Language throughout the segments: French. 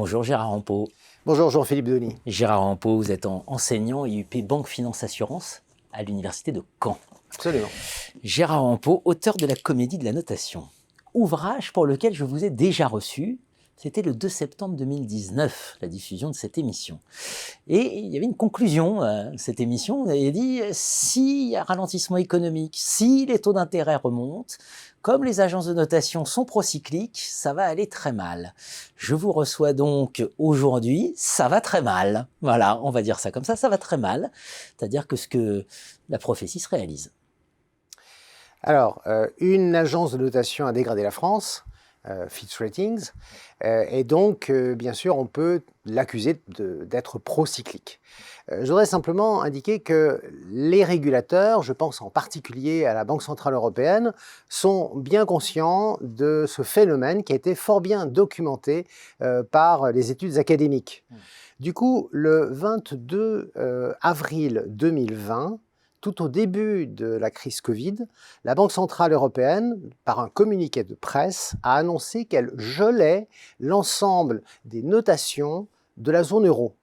Bonjour Gérard Rampeau. Bonjour Jean-Philippe Denis. Gérard Rampeau, vous êtes enseignant IUP Banque Finance Assurance à l'université de Caen. Absolument. Gérard Rampeau, auteur de la Comédie de la notation. Ouvrage pour lequel je vous ai déjà reçu. C'était le 2 septembre 2019, la diffusion de cette émission. Et il y avait une conclusion à cette émission. Vous avez dit, s'il y a ralentissement économique, si les taux d'intérêt remontent, comme les agences de notation sont procycliques, ça va aller très mal. Je vous reçois donc aujourd'hui, ça va très mal. Voilà, on va dire ça comme ça va très mal. C'est-à-dire que la prophétie se réalise. Alors, une agence de notation a dégradé la France, Fitch Ratings, et donc, bien sûr, on peut l'accuser d'être procyclique. Je voudrais simplement indiquer que les régulateurs, je pense en particulier à la Banque Centrale Européenne, sont bien conscients de ce phénomène qui a été fort bien documenté par les études académiques. Du coup, le 22 avril 2020, tout au début de la crise Covid, la Banque Centrale Européenne, par un communiqué de presse, a annoncé qu'elle gelait l'ensemble des notations de la zone euro.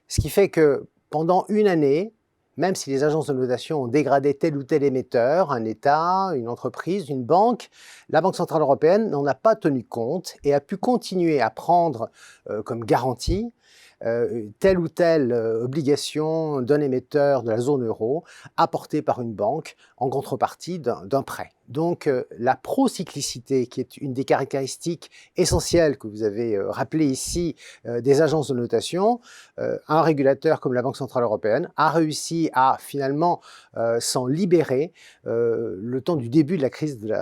Ce qui fait que pendant une année, même si les agences de notation ont dégradé tel ou tel émetteur, un État, une entreprise, une banque, la Banque Centrale Européenne n'en a pas tenu compte et a pu continuer à prendre comme garantie telle ou telle obligation d'un émetteur de la zone euro apportée par une banque en contrepartie d'un prêt. Donc la procyclicité, qui est une des caractéristiques essentielles que vous avez rappelées ici des agences de notation, un régulateur comme la Banque Centrale Européenne a réussi à finalement s'en libérer le temps du début de la crise de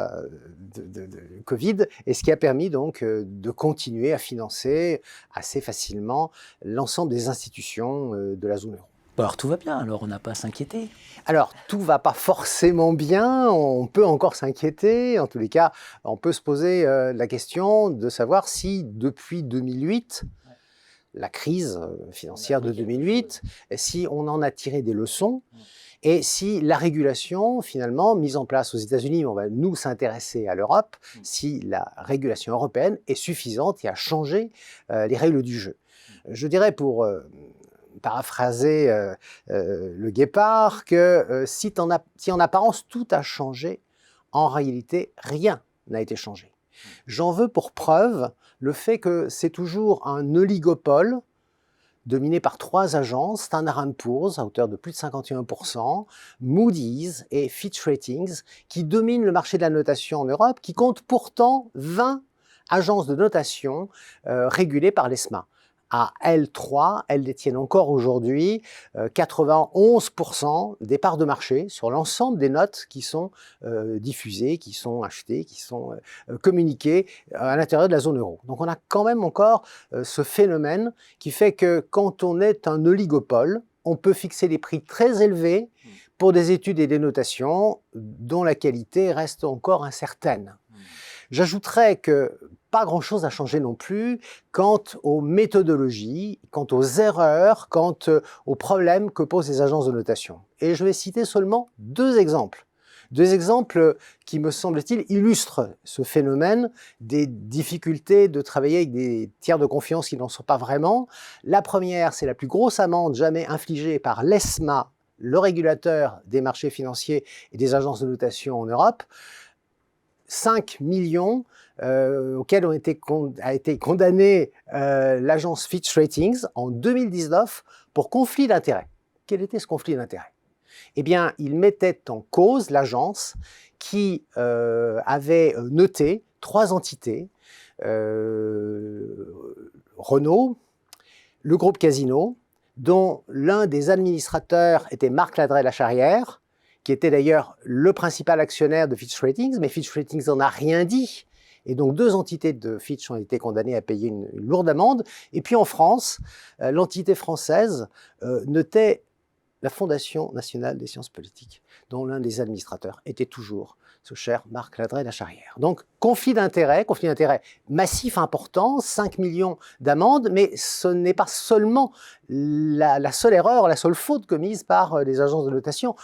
Covid, et ce qui a permis donc de continuer à financer assez facilement l'ensemble des institutions de la zone euro. Alors tout va bien, alors on n'a pas à s'inquiéter. Alors tout va pas forcément bien, on peut encore s'inquiéter, en tous les cas on peut se poser la question de savoir si depuis 2008, la crise financière de 2008, si on en a tiré des leçons, et si la régulation, finalement, mise en place aux États-Unis, on va nous s'intéresser à l'Europe, si la régulation européenne est suffisante et a changé les règles du jeu. Je dirais pour paraphraser le guépard que si en apparence tout a changé, en réalité rien n'a été changé. J'en veux pour preuve le fait que c'est toujours un oligopole dominé par trois agences, Standard & Poor's à hauteur de plus de 51%, Moody's et Fitch Ratings, qui dominent le marché de la notation en Europe, qui compte pourtant 20 agences de notation régulées par l'ESMA. À L3, elles détiennent encore aujourd'hui 91% des parts de marché sur l'ensemble des notes qui sont diffusées, qui sont achetées, qui sont communiquées à l'intérieur de la zone euro. Donc on a quand même encore ce phénomène qui fait que quand on est un oligopole, on peut fixer des prix très élevés pour des études et des notations dont la qualité reste encore incertaine. J'ajouterais que pas grand-chose a changé non plus quant aux méthodologies, quant aux erreurs, quant aux problèmes que posent les agences de notation. Et je vais citer seulement deux exemples. Deux exemples qui, me semble-t-il, illustrent ce phénomène des difficultés de travailler avec des tiers de confiance qui n'en sont pas vraiment. La première, c'est la plus grosse amende jamais infligée par l'ESMA, le régulateur des marchés financiers et des agences de notation en Europe. 5 millions auxquels a été condamnée l'agence Fitch Ratings en 2019 pour conflit d'intérêts. Quel était ce conflit d'intérêts? Eh bien, il mettait en cause l'agence qui avait noté trois entités, Renault, le groupe Casino, dont l'un des administrateurs était Marc Ladreit-Lacharrière, qui était d'ailleurs le principal actionnaire de Fitch Ratings, mais Fitch Ratings n'en a rien dit. Et donc deux entités de Fitch ont été condamnées à payer une lourde amende. Et puis en France, l'entité française notait la Fondation nationale des sciences politiques, dont l'un des administrateurs était toujours ce cher Marc Ladreit-Lacharrière. Donc conflit d'intérêts massif, important, 5 millions d'amendes, mais ce n'est pas seulement la seule erreur, la seule faute commise par les agences de notation.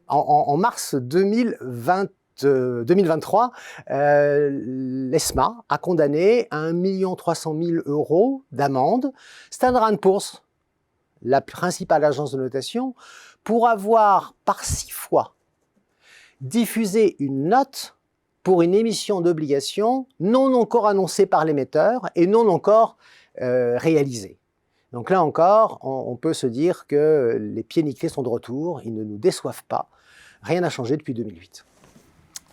En mars 2021, 2023, l'ESMA a condamné à 1 300 000 € d'amende Standard & Poor's, la principale agence de notation, pour avoir par 6 fois diffusé une note pour une émission d'obligation non encore annoncée par l'émetteur et non encore réalisée. Donc là encore, on peut se dire que les pieds nickelés sont de retour, ils ne nous déçoivent pas. Rien n'a changé depuis 2008.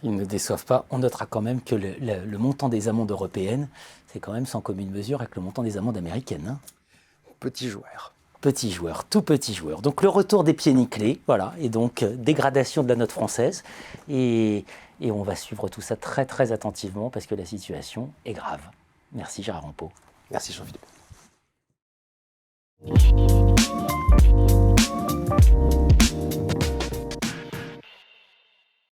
Ils ne déçoivent pas. On notera quand même que le montant des amendes européennes, c'est quand même sans commune mesure avec le montant des amendes américaines. Hein. Petit joueur. Petit joueur, tout petit joueur. Donc le retour des pieds nickelés, voilà, et donc dégradation de la note française. Et on va suivre tout ça très très attentivement parce que la situation est grave. Merci Gérard Rampeau. Merci Jean-Philippe.